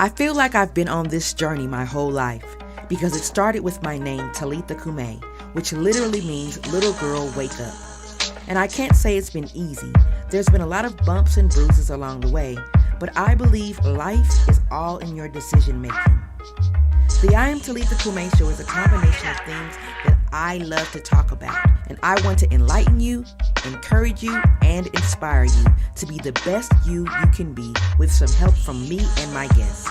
I feel like I've been on this journey my whole life because it started with my name, Talitha, Cumi, which literally means little girl wake up. And I can't say it's been easy. There's been a lot of bumps and bruises along the way, but I believe life is all in your decision making. The I Am Talitha Cumi show is a combination of things that I love to talk about, and I want to enlighten you, encourage you, and inspire you to be the best you can be with some help from me and my guests.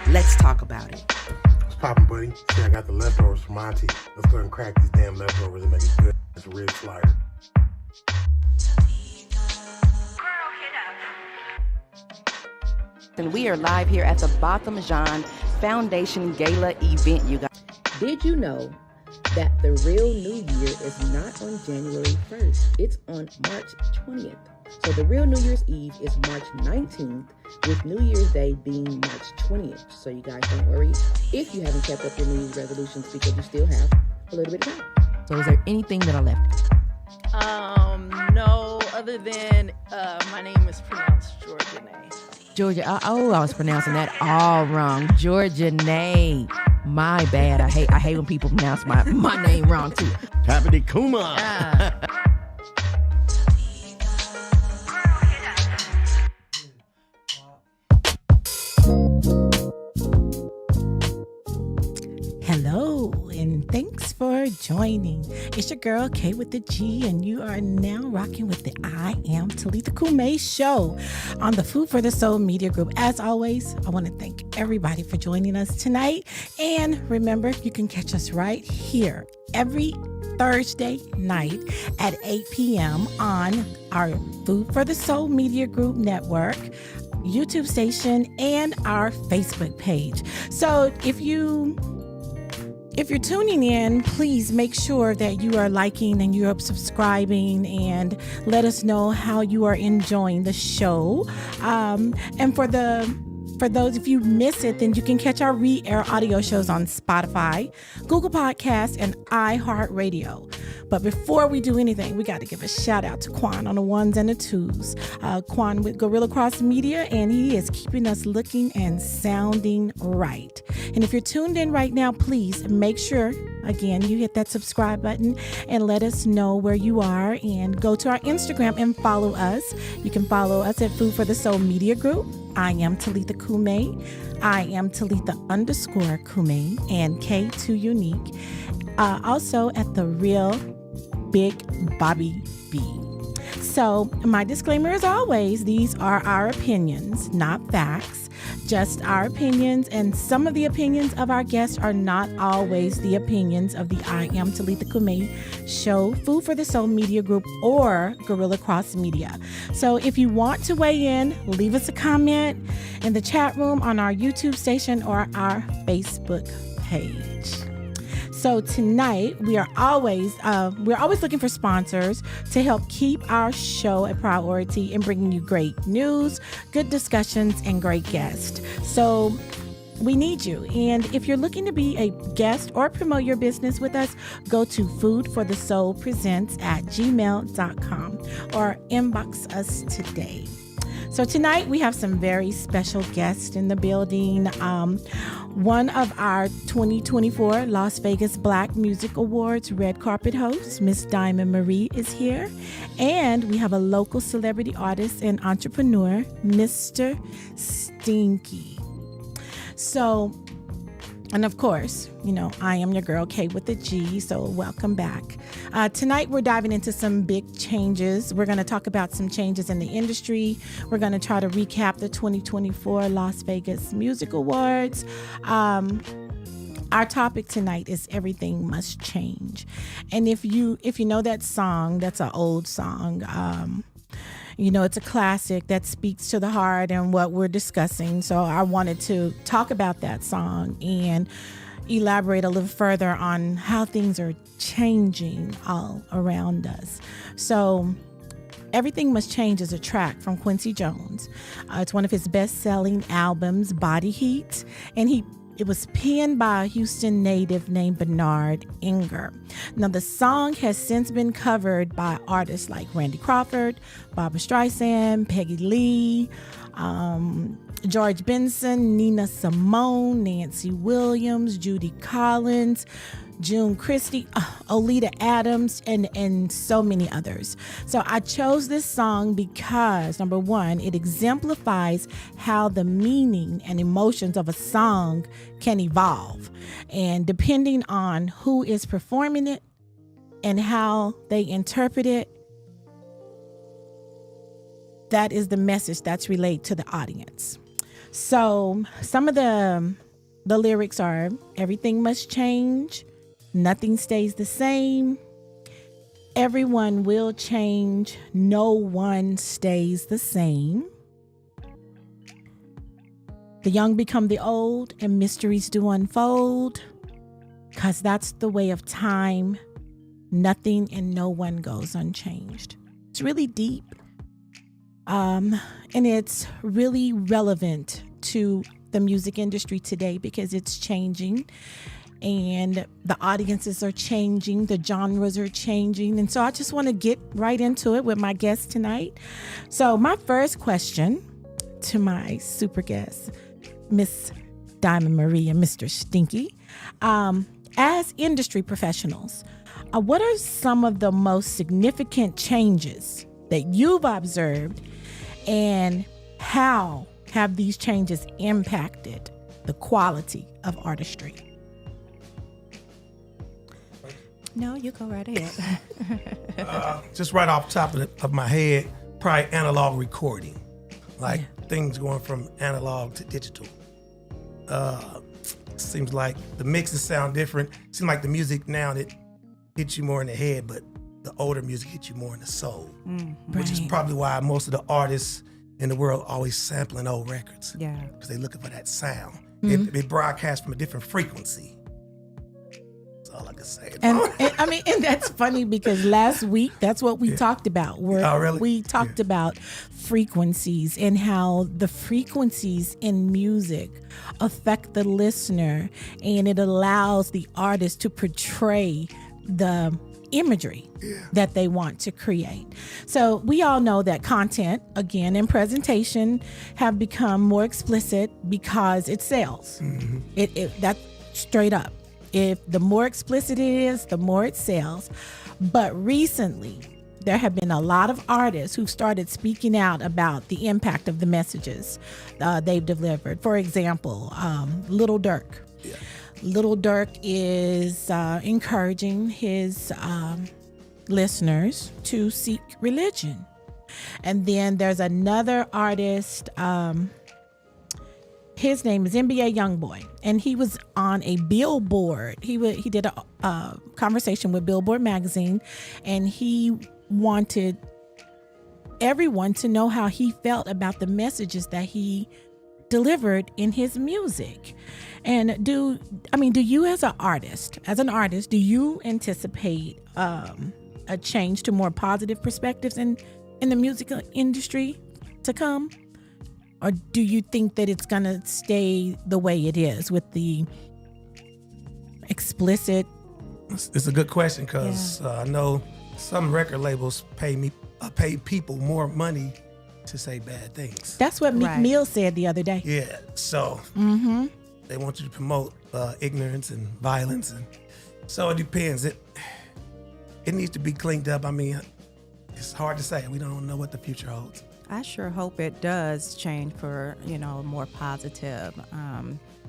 Let's talk about it. What's poppin', buddy? See, I got the leftovers from Auntie. Let's go and crack these damn leftovers and make it good. It's a rib slider. And we are live here at the Botham Jean Foundation Gala event, you guys. Did you know that the real New Year is not on January 1st? It's on March 20th. So the real New Year's Eve is March 19th, with New Year's Day being March 20th. So you guys don't worry if you haven't kept up your New Year's resolutions, because you still have a little bit of time. So is there anything that I left? No, other than my name is pronounced Georgia Nay. Georgia, I was pronouncing that all wrong. Georgia Nay. My bad. I hate when people pronounce my name wrong too. Happy Kuma. Hello, and thanks for joining. It's your girl, K with the G, and you are now rocking with the I Am Talitha Cumi show on the Food for the Soul Media Group. As always, I want to thank everybody for joining us tonight. And remember, you can catch us right here every Thursday night at 8 p.m. on our Food for the Soul Media Group network, YouTube station, and our Facebook page. So if you're tuning in, please make sure that you are liking and you're subscribing, and let us know how you are enjoying the show. And for those, if you miss it, then you can catch our re-air audio shows on Spotify, Google Podcasts, and iHeartRadio. But before we do anything, we got to give a shout out to Quan on the ones and the twos. Quan with Gorilla Cross Media, and he is keeping us looking and sounding right. And if you're tuned in right now, please make sure, again, you hit that subscribe button and let us know where you are, and go to our Instagram and follow us. You can follow us at Food for the Soul Media Group. I am Talitha Cumi. I am Talitha _Cumi, and K2 Unique. Also at The Real Big Bobby B. So my disclaimer, as always, these are our opinions, not facts, just our opinions, and some of the opinions of our guests are not always the opinions of the I Am Talitha Cumi show, Food for the Soul Media Group, or Gorilla Cross Media. So if you want to weigh in, leave us a comment in the chat room on our YouTube station or our Facebook page. So tonight we're always looking for sponsors to help keep our show a priority in bringing you great news, good discussions, and great guests. So we need you. And if you're looking to be a guest or promote your business with us, go to foodforthesoulpresents@gmail.com or inbox us today. So tonight we have some very special guests in the building. One of our 2024 Las Vegas Black Music Awards red carpet hosts, Miss Diamond Marie, is here. And we have a local celebrity artist and entrepreneur, Mr. Stinky. So, and of course, I am your girl, K with the G, so welcome back. Tonight, we're diving into some big changes. We're going to talk about some changes in the industry. We're going to try to recap the 2024 Las Vegas Music Awards. Our topic tonight is Everything Must Change. And if you know that song, that's an old song. It's a classic that speaks to the heart and what we're discussing. So I wanted to talk about that song and elaborate a little further on how things are changing all around us. So Everything Must Change is a track from Quincy Jones. It's one of his best-selling albums, Body Heat, and it was penned by a Houston native named Bernard Inger. Now, the song has since been covered by artists like Randy Crawford, Barbra Streisand, Peggy Lee, George Benson, Nina Simone, Nancy Williams, Judy Collins, June Christie, Oleta Adams, and so many others. So I chose this song because, number one, it exemplifies how the meaning and emotions of a song can evolve. And depending on who is performing it and how they interpret it, that is the message that's relayed to the audience. So some of the lyrics are, everything must change, nothing stays the same, everyone will change, no one stays the same, the young become the old and mysteries do unfold, because that's the way of time, nothing and no one goes unchanged. It's really deep. And it's really relevant to the music industry today because it's changing and the audiences are changing, the genres are changing. And so I just want to get right into it with my guest tonight. So my first question to my super guest, Miss Diamond Marie and Mr. Stinky, as industry professionals, what are some of the most significant changes that you've observed, and how have these changes impacted the quality of artistry? No, you go right ahead. Just right off the top of my head, probably analog recording, like things going from analog to digital. Seems like the mixes sound different. Seems like the music now that hits you more in the head, but the older music hits you more in the soul, which is probably why most of the artists in the world always sampling old records. Yeah. Because they're looking for that sound. It broadcasts from a different frequency. That's all I can say. And that's funny because last week, that's what we talked about. Really? We talked about frequencies and how the frequencies in music affect the listener, and it allows the artist to portray the imagery that they want to create. So we all know that content, again, and presentation have become more explicit because it sells. That's straight up. If the more explicit it is, the more it sells. But recently, there have been a lot of artists who've started speaking out about the impact of the messages they've delivered. For example, Little Durk. Little Durk is encouraging his listeners to seek religion. And then there's another artist, his name is NBA Youngboy, and he was on a Billboard. He did a conversation with Billboard magazine, and he wanted everyone to know how he felt about the messages that he delivered in his music. And do you as an artist, do you anticipate a change to more positive perspectives in the music industry to come? Or do you think that it's going to stay the way it is with the explicit? It's a good question because I know some record labels pay people more money to say bad things. That's what Meek Mill said the other day. Yeah, so they want you to promote ignorance and violence, and so it depends. It needs to be cleaned up. I mean, it's hard to say. We don't know what the future holds. I sure hope it does change for, more positive,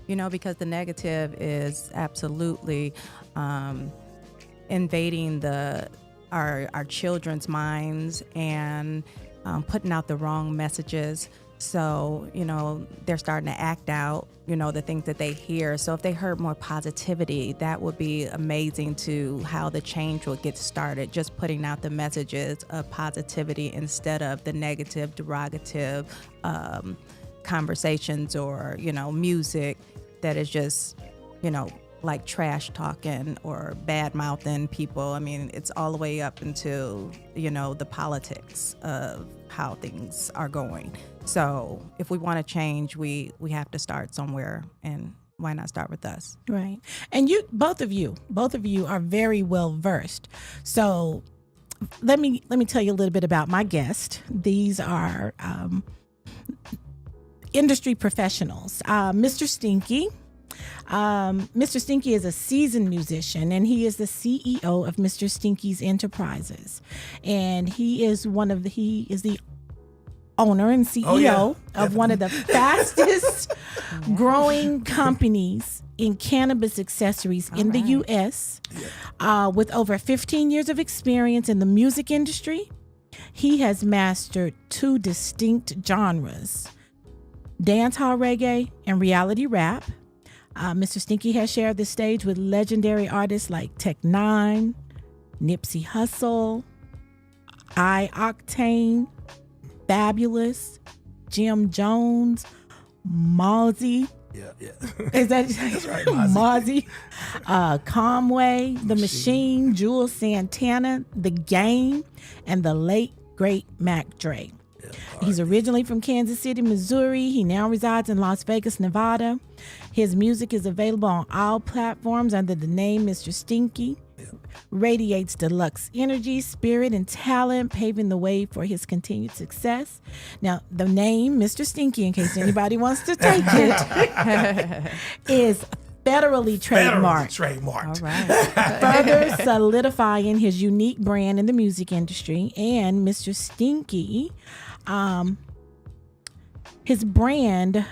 because the negative is absolutely invading our children's minds and putting out the wrong messages. So, they're starting to act out, the things that they hear. So if they heard more positivity, that would be amazing to how the change will get started. Just putting out the messages of positivity instead of the negative, derogative conversations or, music that is just, like trash talking or bad mouthing people. I mean, it's all the way up into, the politics of how things are going. So if we want to change, we have to start somewhere, and why not start with us? Right. And both of you are very well versed. So let me tell you a little bit about my guest. These are industry professionals. Mr. Stinky. Mr. Stinky is a seasoned musician, and he is the CEO of Mr. Stinky's Enterprises, and he is the owner and CEO of one of the fastest growing companies in cannabis accessories in the U.S. With over 15 years of experience in the music industry. He has mastered 2 distinct genres, dancehall reggae and reality rap. Mr. Stinky has shared the stage with legendary artists like Tech-9, Nipsey Hussle, I-Octane, Fabulous, Jim Jones, Mozzie. Yeah. Is that That's right, Mozzie? Conway, The Machine, Jules Santana, The Game, and the late, great Mac Dre. He's originally from Kansas City, Missouri. He now resides in Las Vegas, Nevada. His music is available on all platforms under the name Mr. Stinky. Radiates deluxe energy, spirit, and talent, paving the way for his continued success. Now, the name Mr. Stinky, in case anybody wants to take it, is federally trademarked. All right. Further solidifying his unique brand in the music industry. And Mr. Stinky, his brand,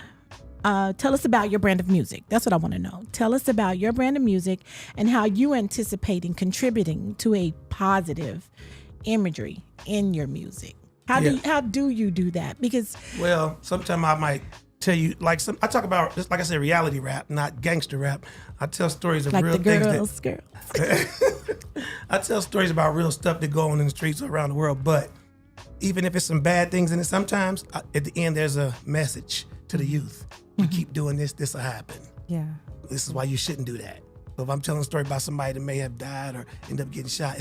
tell us about your brand of music. That's what I want to know. Tell us about your brand of music and how you anticipate in contributing to a positive imagery in your music. How do you do that? Because sometimes I might tell you, I talk about, just like I said, reality rap, not gangster rap. I tell stories of like real the things. girls. I tell stories about real stuff that go on in the streets around the world. But even if it's some bad things in it, sometimes at the end there's a message to the youth. You keep doing this will happen. Yeah. This is why you shouldn't do that. So if I'm telling a story about somebody that may have died or end up getting shot,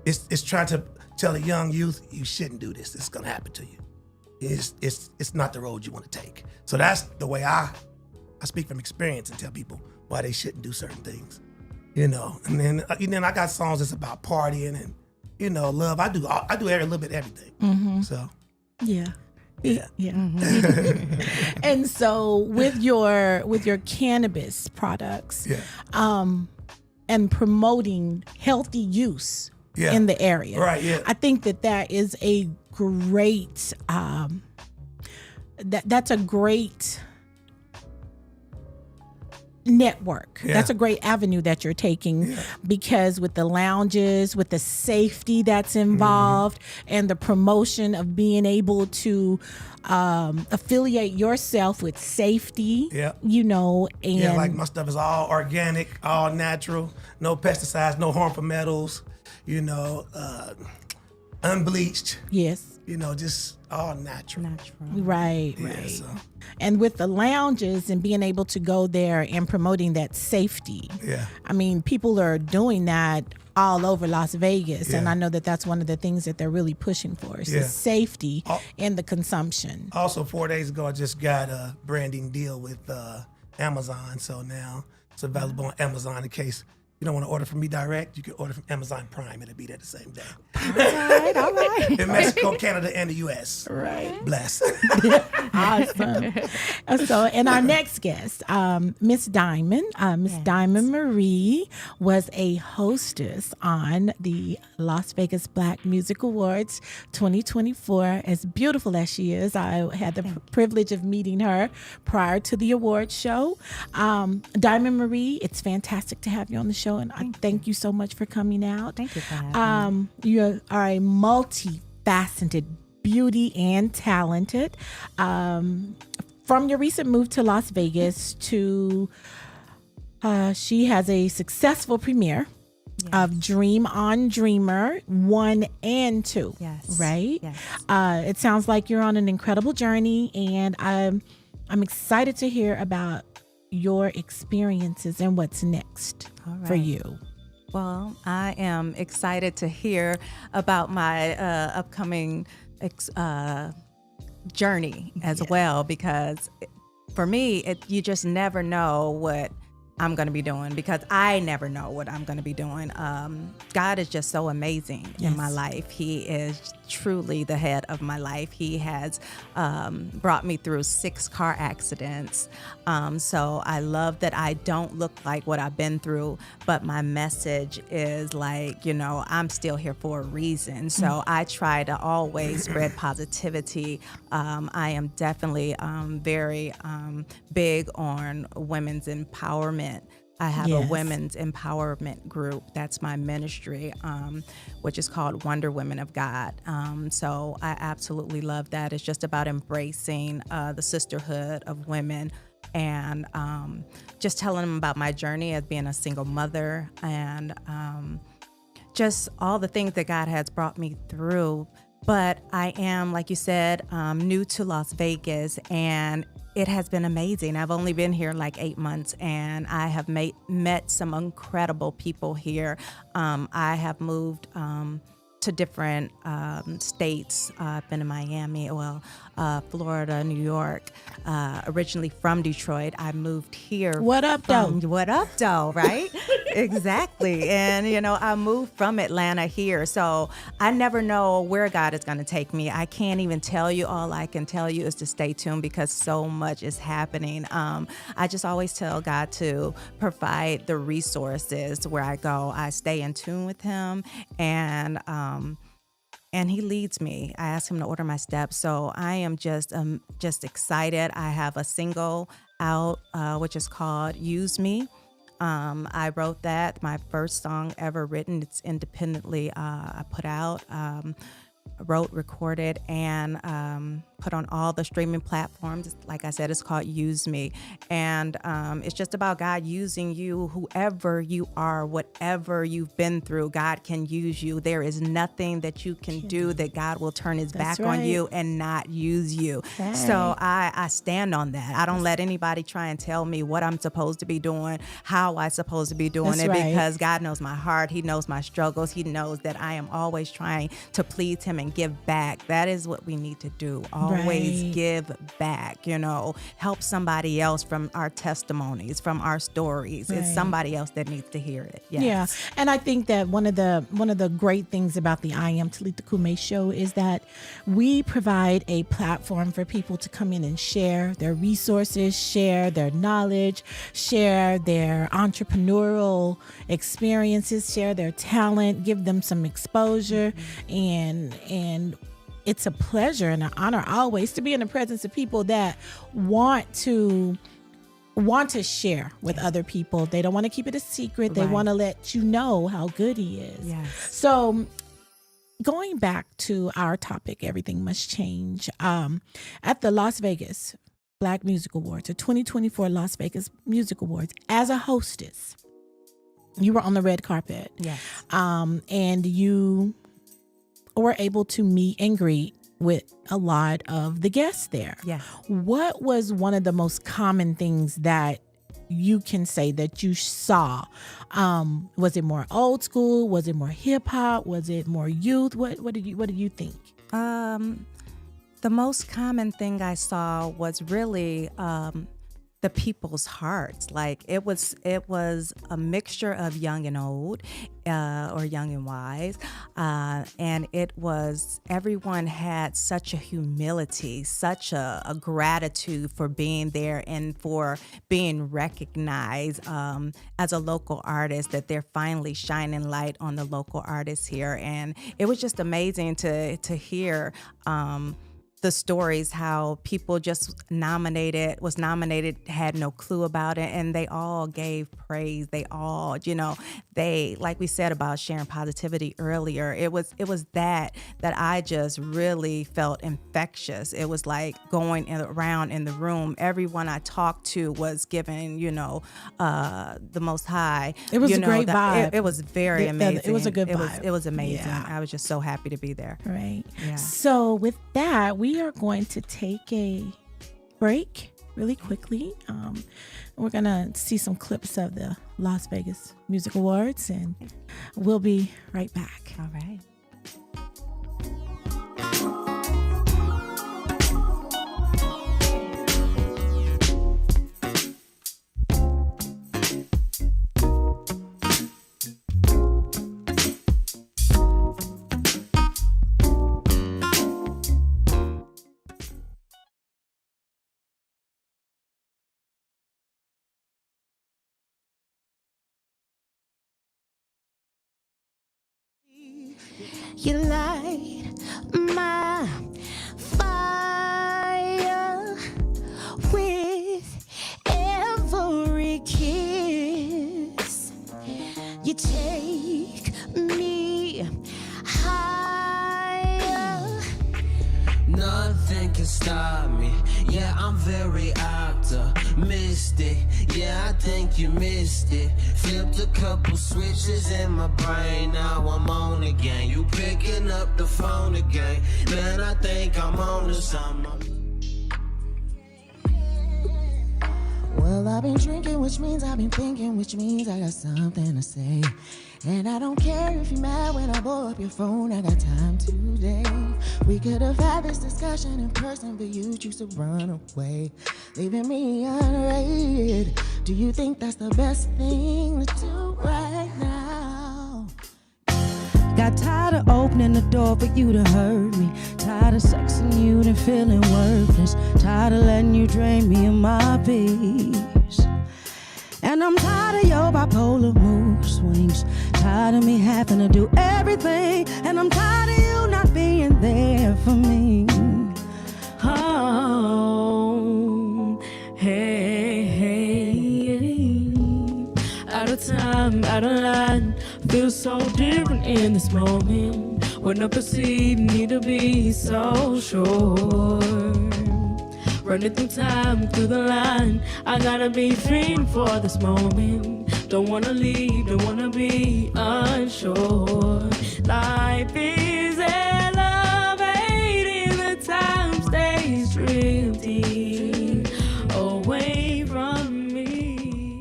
it's trying to tell a young youth, you shouldn't do this. This is gonna happen to you. It's not the road you want to take. So that's the way I speak from experience and tell people why they shouldn't do certain things. And then I got songs that's about partying and love. I do every little bit of everything. So Yeah. And so with your cannabis products, and promoting healthy use in the area, right? Yeah, I think that is a great that's a great network. That's a great avenue that you're taking, because with the lounges, with the safety that's involved, and the promotion of being able to affiliate yourself with safety, and like my stuff is all organic, all natural, no pesticides, no harmful metals, unbleached. Yes. Just all natural. Right. So. And with the lounges and being able to go there and promoting that safety. Yeah. I mean, people are doing that all over Las Vegas. And I know that that's one of the things that they're really pushing for is the safety in the consumption. Also, 4 days ago, I just got a branding deal with Amazon. So now it's available on Amazon in case you don't want to order from me direct. You can order from Amazon Prime. It'll be there the same day. All right. In Mexico, Canada, and the U.S. Right. Bless. Awesome. So, and our next guest, Miss Diamond. Miss Diamond Marie was a hostess on the Las Vegas Black Music Awards 2024. As beautiful as she is, I had the privilege of meeting her prior to the award show. Diamond Marie, it's fantastic to have you on the show, and I thank you so much for coming out. Thank you for having me. You are a multifaceted beauty and talented. From your recent move to Las Vegas to, she has a successful premiere of Dream on Dreamer 1 and 2. Yes. Right? Yes. It sounds like you're on an incredible journey, and I'm excited to hear about your experiences and what's next for you. Well, I am excited to hear about my upcoming journey as well, because for me, you just never know what I'm going to be doing, because I never know what I'm going to be doing. God is just so amazing in my life. He is truly the head of my life. He has brought me through 6 car accidents. So I love that I don't look like what I've been through, but my message is like, I'm still here for a reason. So I try to always spread positivity. I am definitely very big on women's empowerment. I have a women's empowerment group. That's my ministry, which is called Wonder Women of God. So I absolutely love that. It's just about embracing the sisterhood of women, and just telling them about my journey as being a single mother, and just all the things that God has brought me through. But I am, like you said, new to Las Vegas, and it has been amazing. I've only been here like 8 months, and I have met some incredible people here. I have moved to different states. I've been in Miami, Florida, New York. Originally from Detroit, I moved here. What up, though? What up, though? Right? Exactly. And I moved from Atlanta here, so I never know where God is going to take me. I can't even tell you. All I can tell you is to stay tuned, because so much is happening. I just always tell God to provide the resources where I go. I stay in tune with Him, and He leads me. I ask Him to order my steps. So I am just excited. I have a single out, which is called "Use Me." I wrote that, my first song ever written. It's independently I put out, wrote, recorded, and put on all the streaming platforms. Like I said, it's called Use Me. And it's just about God using you, whoever you are, whatever you've been through, God can use you. There is nothing that you can do that God will turn His back on you and not use you. Right. So I stand on that. I don't let anybody try and tell me what I'm supposed to be doing, how I'm supposed to be doing it, because God knows my heart. He knows my struggles. He knows that I am always trying to please Him and give back. That is what we need to do. Always give back, help somebody else from our testimonies, from our stories. It's somebody else that needs to hear it. Yes. Yeah. And I think that one of the great things about the I Am Talitha Cumi show is that we provide a platform for people to come in and share their resources, share their knowledge, share their entrepreneurial experiences, share their talent, give them some exposure, and it's a pleasure and an honor always to be in the presence of people that want to share with other people. They don't want to keep it a secret. They want to let you know how good He is. Yes. So going back to our topic, Everything Must Change, at the Las Vegas Black Music Awards, the 2024 Las Vegas Music Awards, as a hostess, you were on the red carpet. Yes. And you were able to meet and greet with a lot of the guests there. Yeah. What was one of the most common things that you can say that you saw? Was it more old school? Was it more hip hop? Was it more youth? What do you think? The most common thing I saw was really the people's hearts. Like it was a mixture of young and old, or young and wise, and it was, everyone had such a humility, such a gratitude for being there and for being recognized as a local artist, that they're finally shining light on the local artists here. And it was just amazing to hear the stories, how people just was nominated, had no clue about it, and they all gave praise. They all, they, like we said about sharing positivity earlier, it was that I just really felt infectious. It was like going around in the room. Everyone I talked to was giving, the Most High. It was a great vibe. It was very amazing. It was a good vibe. It was amazing. Yeah. I was just so happy to be there. Right. Yeah. So with that, we are going to take a break really quickly. We're going to see some clips of the Las Vegas Music Awards, and we'll be right back. All right. You light my fire with every kiss. You take me higher. Nothing can stop me. Yeah, I'm very optimistic. Yeah, I think you missed it. Flipped a couple switches in my brain. Now I'm on again. You picking up the phone again. Man, I think I'm on to something. Well, I've been drinking, which means I've been thinking, which means I got something to say. And I don't care if you're mad when I blow up your phone, I got time today. We could have had this discussion in person, but you choose to run away, leaving me unrated. Do you think that's the best thing to do right now? Got tired of opening the door for you to hurt me. Tired of sexing you and feeling worthless. Tired of letting you drain me of my peace. And I'm tired of your bipolar mood swings. Tired of me having to do everything. And I'm tired of you not being there for me. Oh, hey, hey. Out of time, out of line. Feel so different in this moment. When I perceive need to be so sure. Running through time, through the line. I gotta be free for this moment. Don't wanna leave, don't wanna be unsure. Life is elevating, the time stays drifting away from me.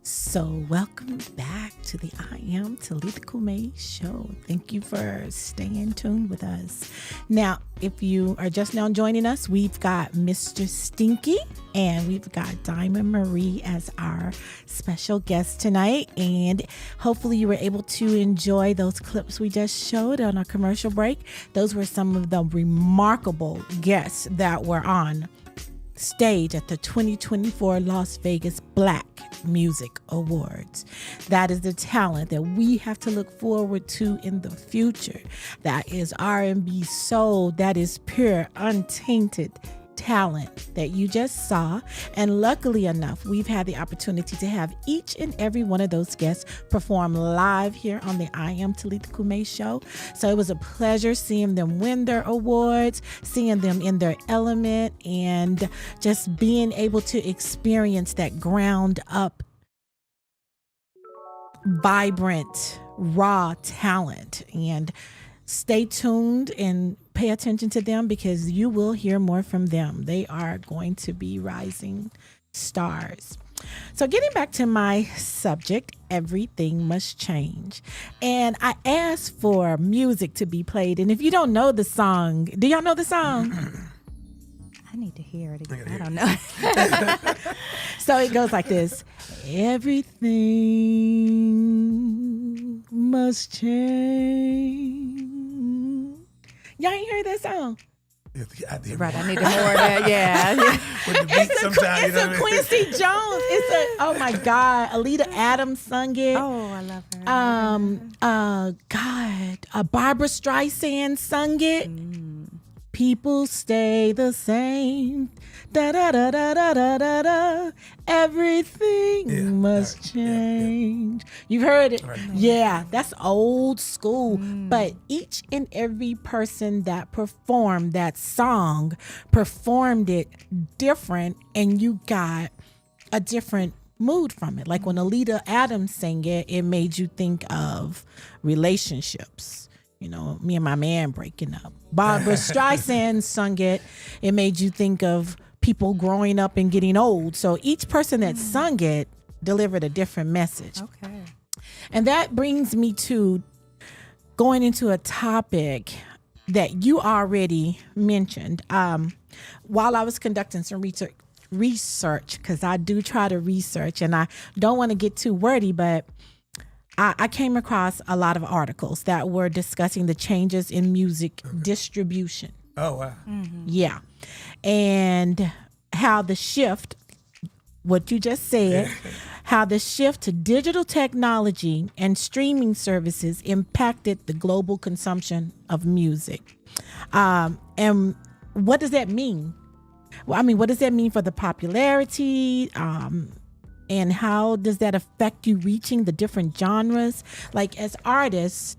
So welcome back to the I Am Talitha Cumi show. Thank you for staying tuned with us. Now, if you are just now joining us, we've got Mr. Stinky and we've got Diamond Marie as our special guest tonight. And hopefully you were able to enjoy those clips we just showed on our commercial break. Those were some of the remarkable guests that were on stage at the 2024 Las Vegas Black Music Awards. That is the talent that we have to look forward to in the future. That is R&B soul. That is pure, untainted talent that you just saw. And luckily enough, we've had the opportunity to have each and every one of those guests perform live here on the I Am Talitha Cumi show. So it was a pleasure seeing them win their awards, seeing them in their element, and just being able to experience that ground up, vibrant, raw talent. And stay tuned and pay attention to them because you will hear more from them. They are going to be rising stars. So getting back to my subject, everything must change. And I asked for music to be played. And if you don't know the song, do y'all know the song? I need to hear it again. I don't know. So it goes like this. Everything must change. Y'all ain't heard that song? Right, I need more of that. Yeah. With the beat sometimes, It's a Quincy Jones. Oh my God. Alita Adams sung it. Oh, I love her. Barbara Streisand sung it. People stay the same. Da da da da da da da da. Everything must change. You've heard it? Right. Yeah, that's old school. But each and every person that performed that song performed it different, and you got a different mood from it. Like when Alita Adams sang it, it made you think of relationships. me and my man breaking up. Barbara Streisand sung it. It made you think of people growing up and getting old. So each person that sung it delivered a different message. Okay. And that brings me to going into a topic that you already mentioned. While I was conducting some research, because I do try to research and I don't want to get too wordy, but I came across a lot of articles that were discussing the changes in music distribution. Oh, wow. Yeah. And how the shift, what you just said, how the shift to digital technology and streaming services impacted the global consumption of music. And what does that mean? Well, I mean, what does that mean for the popularity? And how does that affect you reaching the different genres? Like, as artists,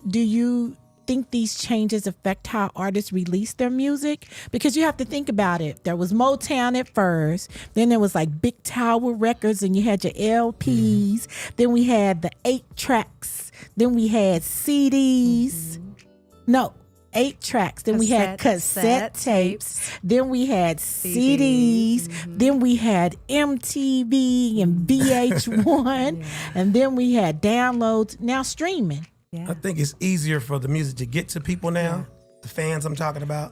do you think these changes affect how artists release their music? Because you have to think about it. There was Motown at first. Then there was like Big Tower Records, and you had your LPs. Then we had the 8 tracks. Then we had CDs. No, 8 tracks. Then we had cassette tapes. Then we had CDs. Then we had MTV and VH1. And then we had downloads. Now streaming. I think it's easier for the music to get to people now. The fans I'm talking about.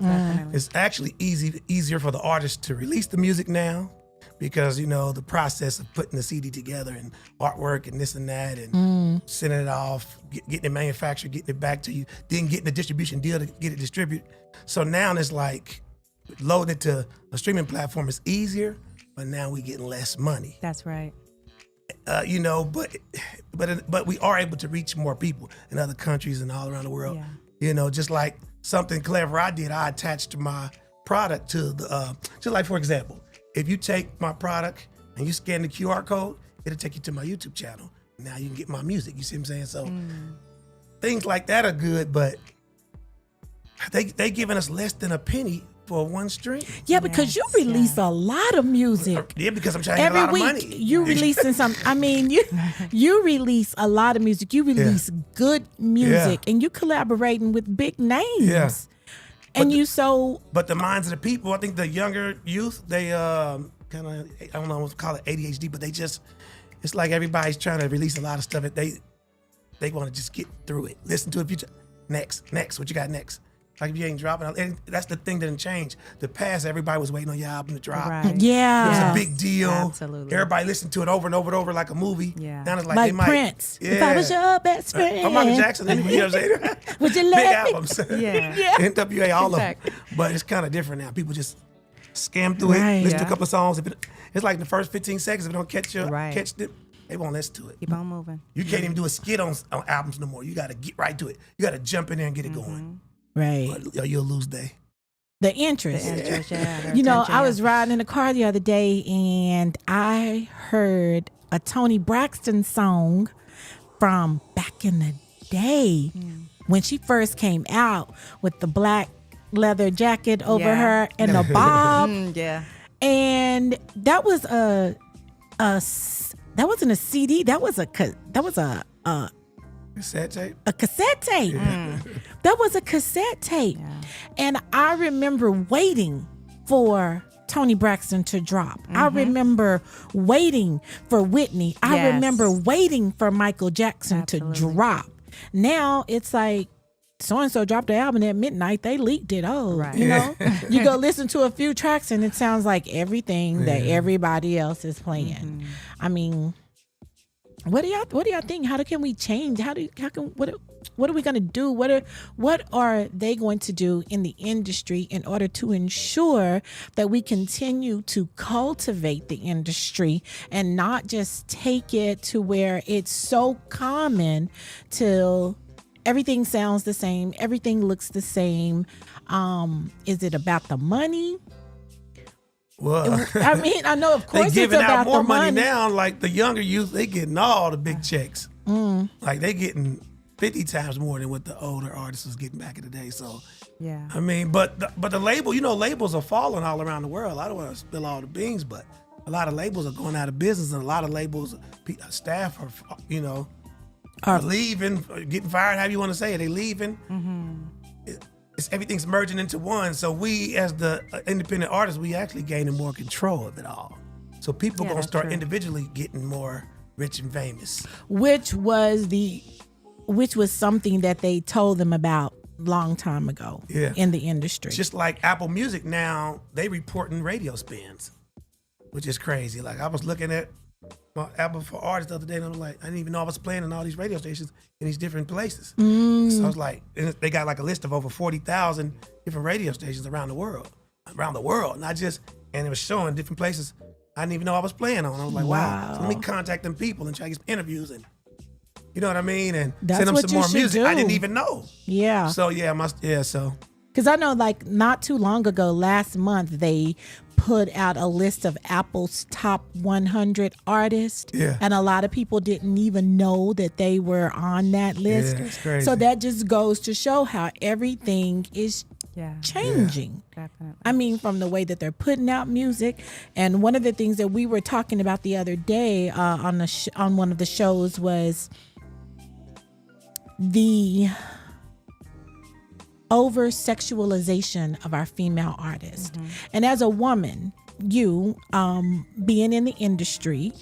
It's actually easier for the artists to release the music now, because the process of putting the CD together and artwork and this and that and sending it off, getting it manufactured, getting it back to you, then getting the distribution deal to get it distributed. So now it's like loading it to a streaming platform is easier, but now we getting less money. That's right. But we are able to reach more people in other countries and all around the world. Just like something clever I did, I attached my product to the just like, for example, if you take my product and you scan the QR code, it'll take you to my YouTube channel. Now you can get my music. You see what I'm saying? So things like that are good, but they giving us less than a penny for one stream. Yeah, because you release a lot of music. Yeah, because I'm trying to get a lot of money. You releasing some. I mean, you release a lot of music. You release good music, and you collaborating with big names. Yeah. And But the minds of the people, I think the younger youth, they kind of, I don't know what to call it, ADHD, but it's like everybody's trying to release a lot of stuff. They want to just get through it. Listen to it. Next, what you got next? Like if you ain't dropping, and that's the thing that didn't change. The past, everybody was waiting on your album to drop. Right. Yeah. It was a big deal. Absolutely. Everybody listened to it over and over and over like a movie. Yeah. Now it's like Like they might, Prince. If I was your best friend. Or Michael Jackson, you know what I'm saying? Would you Big let me? albums. Yeah. NWA, all Exactly. of them. But it's kind of different now. People just skim through Right. it, listen to a Yeah. couple of songs. It's like the first 15 seconds. If it don't catch Right. it, they won't listen to it. Keep on moving. You can't even do a skit on albums no more. You got to get right to it. You got to jump in there and get it going. Right. Or you'll lose day. The interest. Yeah. I was riding in the car the other day and I heard a Toni Braxton song from back in the day when she first came out with the black leather jacket over her and the bob. Yeah. And that was that wasn't a CD. That was a Cassette tape? a cassette tape. That was a cassette tape. Yeah. And I remember waiting for Toni Braxton to drop. I remember waiting for Whitney. I Yes. remember waiting for Michael Jackson Absolutely. to drop. Now it's like so-and-so dropped the album at midnight. They leaked it. Oh, Right. you know, you go listen to a few tracks and it sounds like everything that everybody else is playing. I mean, what do y'all think? How can we change? What are we going to do? What are they going to do in the industry in order to ensure that we continue to cultivate the industry and not just take it to where it's so common till everything sounds the same, everything looks the same? Is it about the money? Well, I mean, I know, of they course, it's giving about out more the money money. now. Like the younger youth, they getting all the big checks. Like they getting 50 times more than what the older artists was getting back in the day. So, Yeah. I mean, but the label, labels are falling all around the world. I don't want to spill all the beans, but a lot of labels are going out of business, and a lot of labels staff are, leaving, getting fired, however you want to say it. They leaving. It's everything's merging into one. So we, as the independent artists, we actually gaining more control of it all. So people gonna start individually getting more rich and famous. Which was something that they told them about long time ago in the industry. Just like Apple Music now, they reporting radio spins, which is crazy. Like I was looking at my Apple for Artists the other day, and I was like, I didn't even know I was playing in all these radio stations in these different places. So I was like, and they got like a list of over 40,000 different radio stations around the world, and it was showing different places I didn't even know I was playing on. I was like, wow. So let me contact them people and try to get some interviews, and you know what I mean, and send them some more music. I didn't even know. Yeah. So so. Because I know, like, not too long ago, last month, they put out a list of Apple's top 100 artists. Yeah. And a lot of people didn't even know that they were on that list. Yeah, that's crazy. So that just goes to show how everything is changing. Yeah, definitely. I mean, from the way that they're putting out music. And one of the things that we were talking about the other day on one of the shows was the over sexualization of our female artists. And as a woman, you being in the industry,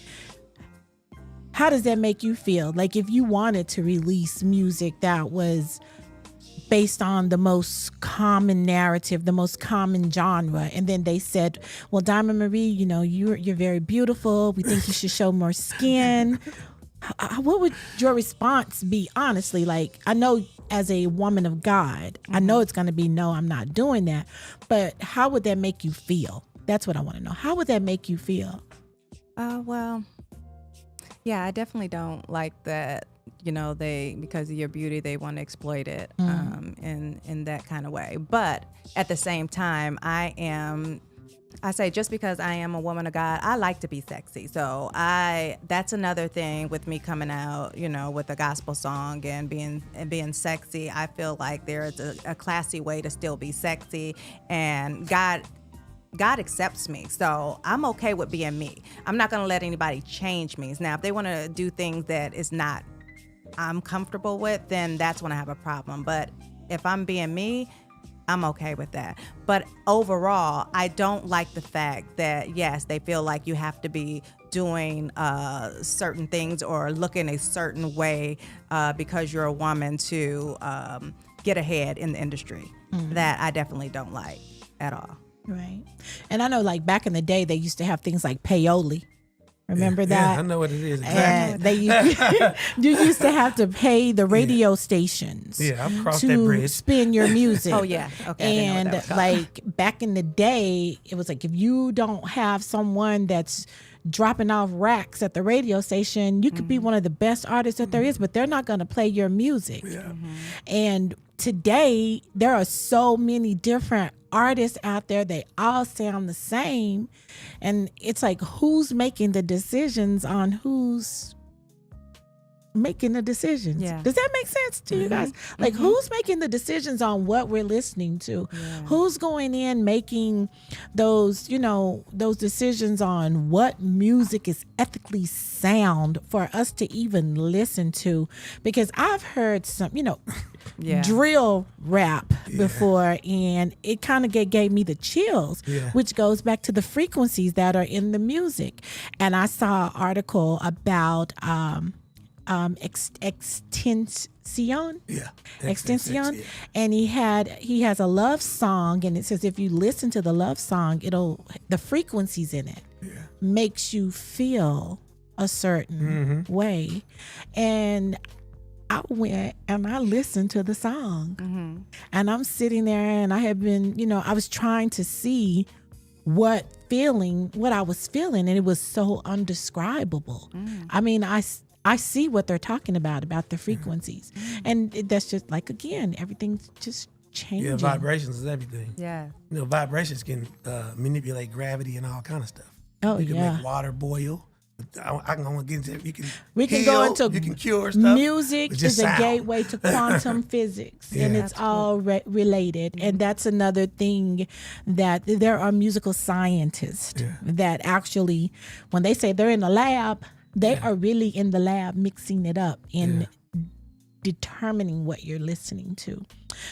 how does that make you feel? Like if you wanted to release music that was based on the most common narrative, the most common genre, and then they said, well, Diamond Marie, you know, you're very beautiful, we think you should show more skin. What would your response be, honestly? Like, I know as a woman of God, I know it's going to be, no, I'm not doing that. But how would that make you feel? That's what I want to know. How would that make you feel? Well, yeah, I definitely don't like that, you know, because of your beauty, they want to exploit it in that kind of way. But at the same time, I say just because I am a woman of God, I like to be sexy. So that's another thing with me coming out, you know, with a gospel song and being sexy. I feel like there's a classy way to still be sexy, and God accepts me. So I'm okay with being me. I'm not going to let anybody change me. Now, if they want to do things that is not I'm comfortable with, then that's when I have a problem. But if I'm being me, I'm okay with that. But overall, I don't like the fact that, yes, they feel like you have to be doing certain things or looking a certain way because you're a woman to get ahead in the industry. That I definitely don't like at all. Right. And I know, like, back in the day, they used to have things like payola. Remember that? Yeah, I know what it is. Exactly. And you used to have to pay the radio stations I've crossed that bridge. to spin your music. Oh, yeah. Okay. And like back in the day, it was like if you don't have someone that's dropping off racks at the radio station, you could be one of the best artists that there is, but they're not going to play your music. Yeah. And today, there are so many different artists out there. They all sound the same. And it's like, who's making the decisions on who's making the decisions? Yeah. Does that make sense to you guys? Like, who's making the decisions on what we're listening to? Yeah. Who's going in making those, you know, those decisions on what music is ethically sound for us to even listen to? Because I've heard some, you know, drill rap before, and it kind of gave me the chills, which goes back to the frequencies that are in the music. And I saw an article about Extension. Extension. And he has a love song, and it says if you listen to the love song, the frequencies in it makes you feel a certain way. And I went and I listened to the song, and I'm sitting there, and I had been, you know, I was trying to see what I was feeling, and it was so undescribable. I mean, I see what they're talking about the frequencies, and that's just like, again, everything's just changing. Yeah, vibrations is everything. Yeah, you know, vibrations can manipulate gravity and all kind of stuff. Oh, you can make water boil. I can only get into. We can go into. You can cure stuff. Music is a gateway to quantum physics, and it's all related. And that's another thing, that there are musical scientists that actually, when they say they're in the lab, they are really in the lab mixing it up in determining what you're listening to.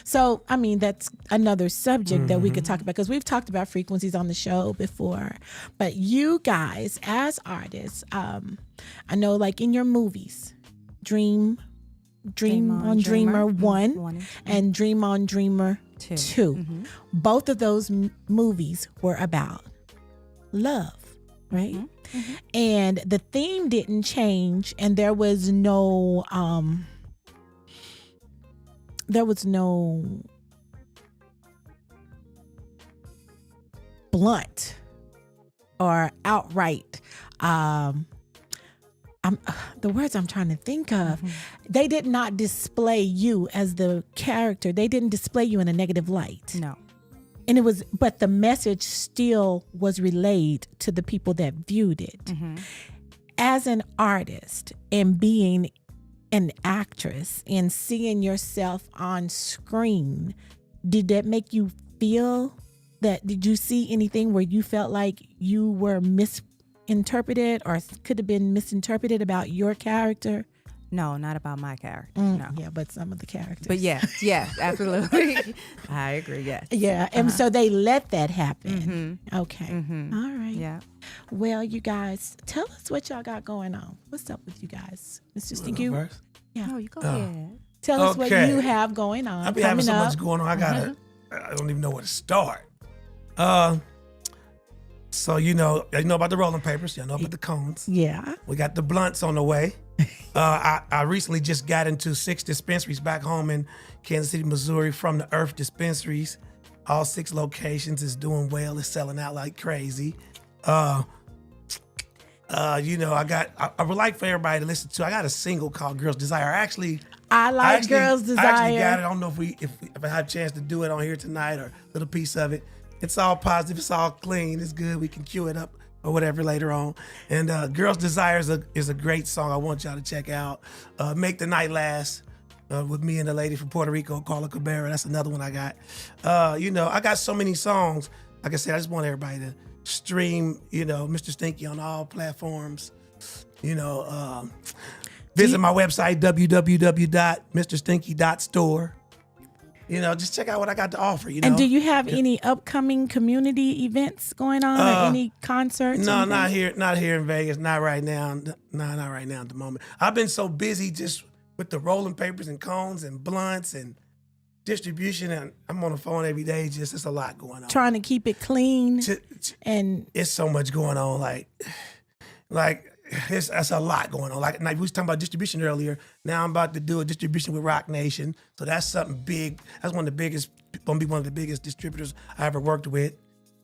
So, I mean, that's another subject that we could talk about, because we've talked about frequencies on the show before. But you guys, as artists, I know, like in your movies, Dream on Dreamer 1 and Dream on Dreamer 2. Mm-hmm. Both of those movies were about love, right? Mm-hmm. And the theme didn't change, and there was no blunt or outright the words I'm trying to think of. They did not display you as the character. They didn't display you in a negative light. No. And but the message still was relayed to the people that viewed it. As an artist and being an actress and seeing yourself on screen, did that make you feel that? Did you see anything where you felt like you were misinterpreted or could have been misinterpreted about your character? No, not about my character. No. Yeah, but some of the characters. But yeah, absolutely. I agree, yes. Yeah, and so they let that happen. Okay. All right. Yeah. Well, you guys, tell us what y'all got going on. What's up with you guys? Mr. Stinky? Yeah. Oh, you go ahead. Tell us what Okay. you have going on. I be having so coming much up. going on. I don't even know where to start. So you know about the rolling papers. You know about the cones. Yeah. We got the blunts on the way. I recently just got into 6 dispensaries back home in Kansas City, Missouri, from the Earth dispensaries. All 6 locations is doing well. It's selling out like crazy. I would like for everybody to listen to. I got a single called "Girls Desire." I like Girls Desire. I actually got it. I don't know if I have a chance to do it on here tonight or a little piece of it. It's all positive. It's all clean. It's good. We can cue it up or whatever later on. And "Girls Desire" is a great song. I want y'all to check out. "Make the Night Last" with me and the lady from Puerto Rico, Carla Cabrera. That's another one I got. I got so many songs. Like I said, I just want everybody to stream, Mr. Stinky on all platforms. Visit my website, www.mrstinky.store. Just check out what I got to offer. And do you have any upcoming community events going on or any concerts? No, not here in Vegas. Not right now. No, not right now at the moment. I've been so busy just with the rolling papers and cones and blunts and distribution, and I'm on the phone every day. Just it's a lot going on. Trying to keep it clean, and it's so much going on. That's a lot going on. Like we was talking about distribution earlier. Now I'm about to do a distribution with Rock Nation, so that's something big. That's gonna be one of the biggest distributors I ever worked with.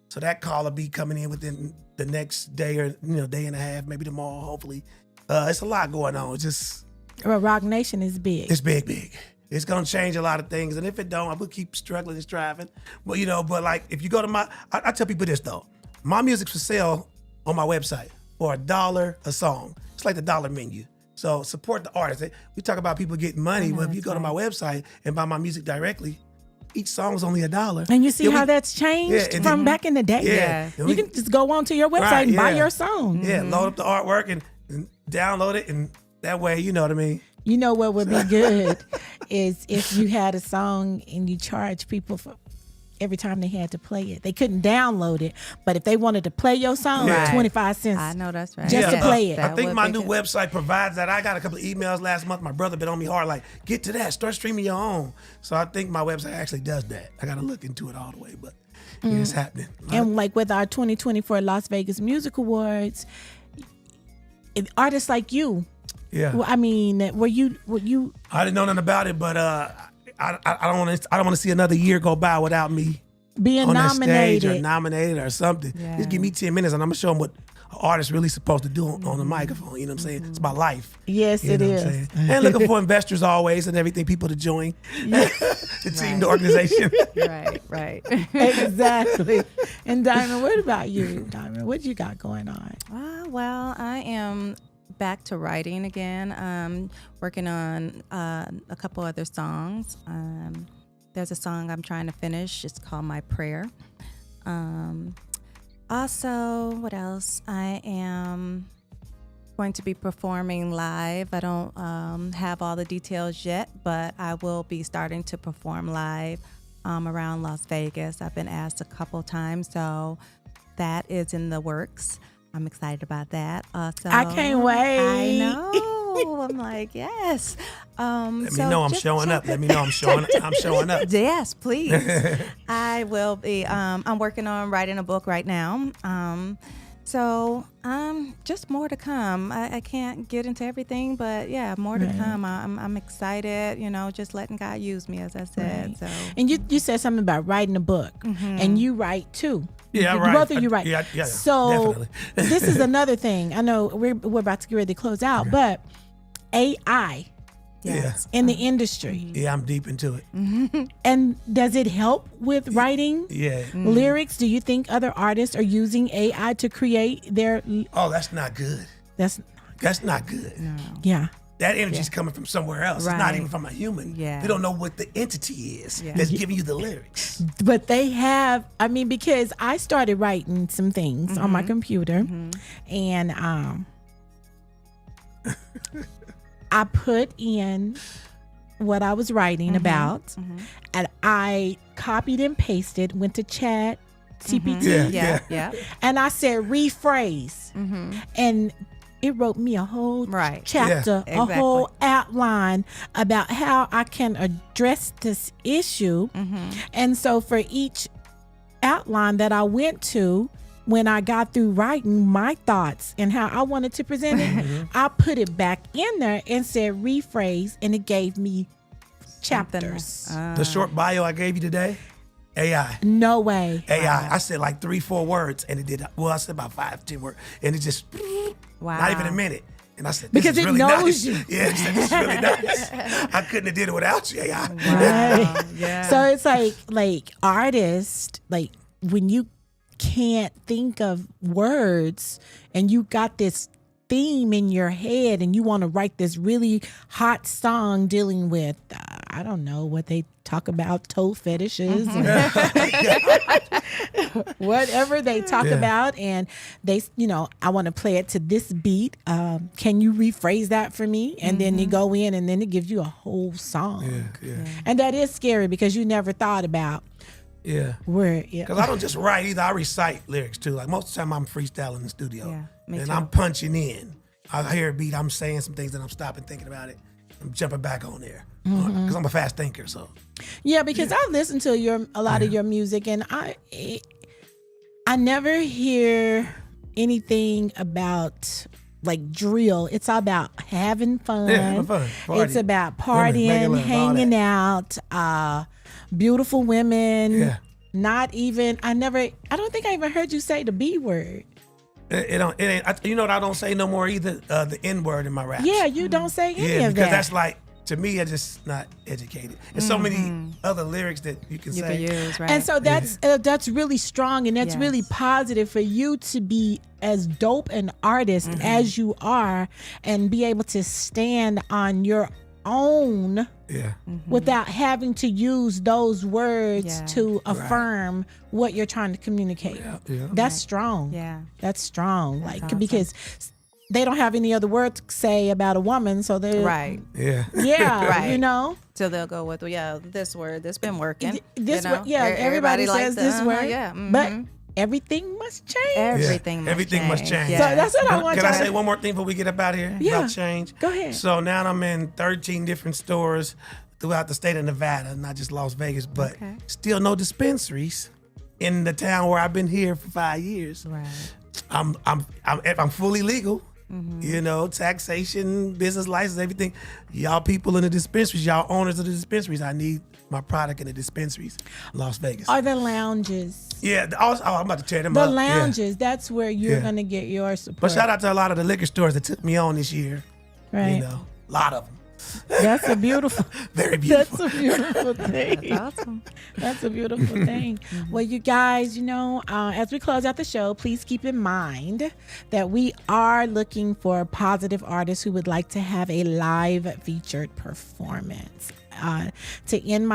So that call will be coming in within the next day or day and a half, maybe tomorrow, hopefully. It's a lot going on. It's just Rock Nation is big. It's big. It's gonna change a lot of things, and if it don't, I will keep struggling and striving. But like if you go to I tell people this though, my music's for sale on my website for $1 a song. It's like the dollar menu. So support the artist. We talk about people getting money. Well, if you go to my website and buy my music directly, each song is only $1. And you see how that's changed from back in the day. Yeah. You can just go onto your website and buy your song. Yeah, load up the artwork and download it, and that way, you know what I mean. You know what would be good is if you had a song and you charge people for every time they had to play it. They couldn't download it, but if they wanted to play your song, 25 cents. I know that's right. Just to play it. I think my new website provides that. I got a couple of emails last month. My brother been on me hard, like, get to that, start streaming your own. So I think my website actually does that. I got to look into it all the way, but it's happening. And like with our 2024 Las Vegas Music Awards, artists like you, I mean, were you? I didn't know nothing about it, but I don't want to see another year go by without me being on nominated. That stage or nominated or something. Just give me 10 minutes and I'm gonna show them what an artist really supposed to do on the microphone. You know what I'm saying? It's my life. Yes, it is. And looking for investors always and everything, people to join the team, the organization. Right. Exactly. And Diamond, what about you? Diamond, what you got going on? Well, I am back to writing again. Working on a couple other songs. There's a song I'm trying to finish. It's called My Prayer. Also, what else? I am going to be performing live. I don't have all the details yet, but I will be starting to perform live around Las Vegas. I've been asked a couple times, so that is in the works. I'm excited about that. So I can't wait. I know. I'm like, yes. Let me know I'm showing up. Let me know I'm showing up. I'm showing up. Yes, please. I will be. I'm working on writing a book right now. So just more to come. I can't get into everything, but yeah, more to come. I'm excited, just letting God use me, as I said. Right. So, and you said something about writing a book, and you write too. Yeah, right. Both of you write. Yeah, so definitely. this is another thing. I know we're about to get ready to close out, but AI yes. in the industry. Yeah, I'm deep into it. And does it help with writing Yeah. lyrics? Do you think other artists are using AI to create their? Oh, that's not good. That's not good. yeah. That energy's coming from somewhere else. It's not Right. even from a human. Yeah. They don't know what the entity is that's giving you the lyrics. But they have, because I started writing some things on my computer, and I put in what I was writing about, and I copied and pasted, went to Chat GPT, Yeah. and I said rephrase, and it wrote me a whole Right. chapter, Yeah. a whole outline about how I can address this issue. And so for each outline that I went to, when I got through writing my thoughts and how I wanted to present it, I put it back in there and said rephrase, and it gave me chapters. The short bio I gave you today, AI. No way. AI. I said like 3-4 words, and it did. Well, I said about 5-10 words, and it just not even a minute. And I said, this Because is it really knows nice. you. Yeah, I said, this is really nice. I couldn't have did it without you, AI. Right. Yeah. So it's like artists, like when you can't think of words and you got this theme in your head and you want to write this really hot song dealing with I don't know what they talk about, toe fetishes or whatever they talk about, and they I want to play it to this beat, can you rephrase that for me? And then you go in and then it gives you a whole song. And that is scary because you never thought about where Because I don't just write either. I recite lyrics too. Like most of the time I'm freestyling in the studio. Yeah, me and too. I'm punching in. I hear a beat, I'm saying some things and I'm stopping thinking about it. I'm jumping back on there. Because I'm a fast thinker, so. Yeah, because I listen to a lot of your music, and I never hear anything about like drill. It's all about having fun. Yeah, having fun. Party. It's about Women, making partying, love, all hanging that. out, beautiful women. Yeah. Not even. I don't think I even heard you say the B word. It ain't. You know what I don't say no more either? The N word in my raps. Yeah, you don't say any Yeah, of because that. that's like, to me, I'm just not educated. There's so many other lyrics that you can You say. can use, right? And so that's really strong, and that's really positive for you to be as dope an artist as you are, and be able to stand on your own without having to use those words to affirm what you're trying to communicate. That's strong. Yeah. That's strong. That's like awesome. Because they don't have any other word to say about a woman, so they're Right. Yeah. Yeah, Right. So they'll go with, this word, this been working. This you know? word, everybody says this word. Yeah. But everything must change. Everything must change. So that's what I want Can y'all I to- say one more thing before we get up out of here? Yeah. About change? Go ahead. So now I'm in 13 different stores throughout the state of Nevada, not just Las Vegas, but still no dispensaries in the town where I've been here for 5 years. Right. I'm fully legal. You know, taxation, business license, everything. Y'all people in the dispensaries, y'all owners of the dispensaries, I need my product in the dispensaries, Las Vegas. Are the lounges? Yeah, I'm about to tear them The up. lounges, that's where you're Yeah. going to get your support. But shout out to a lot of the liquor stores that took me on this year. Right. You know, a lot of them. That's a beautiful, Very beautiful. that's a beautiful thing. That's awesome. That's a beautiful thing. Well, you guys, as we close out the show, please keep in mind that we are looking for positive artists who would like to have a live featured performance. To end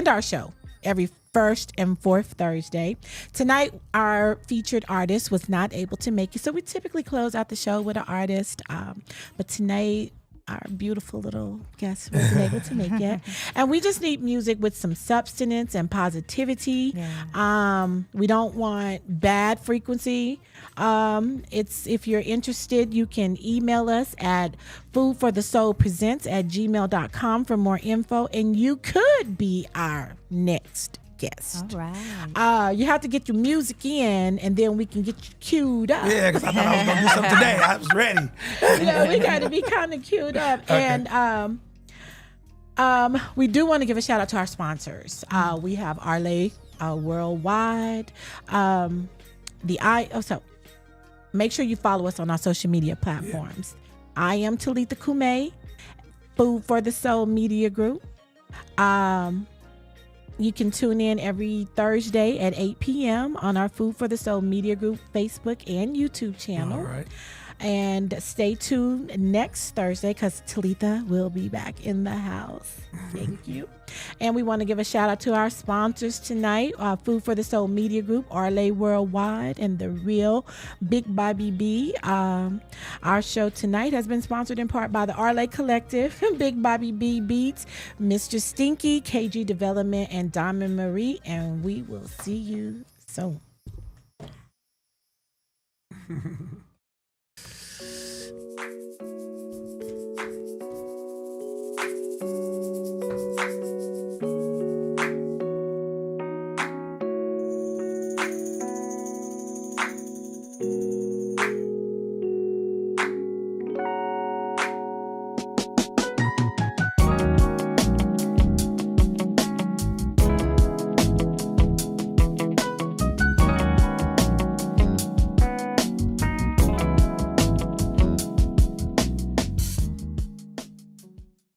our show every first and fourth Thursday. Tonight, our featured artist was not able to make it, so we typically close out the show with an artist. But tonight, our beautiful little guest wasn't able to make it. And we just need music with some substance and positivity. We don't want bad frequency. If you're interested, you can email us at foodforthesoulpresents@gmail.com for more info, and you could be our next guest. All right. You have to get your music in, and then we can get you queued up. Yeah, because I thought I was going to do something today. I was ready. Yeah, we got to be kind of queued up. Okay. And we do want to give a shout out to our sponsors. We have Arlay Worldwide. So make sure you follow us on our social media platforms. I am Talitha Cumi, Food for the Soul Media Group. You can tune in every Thursday at 8 p.m. on our Food for the Soul Media Group Facebook and YouTube channel. All right. And stay tuned next Thursday because Talitha will be back in the house. Thank you. And we want to give a shout out to our sponsors tonight, Food for the Soul Media Group, Arlay Worldwide, and The Real Big Bobby B. Our show tonight has been sponsored in part by the Arlay Collective, Big Bobby B Beats, Mr. Stinky, KG Development, and Diamond Marie. And we will see you soon.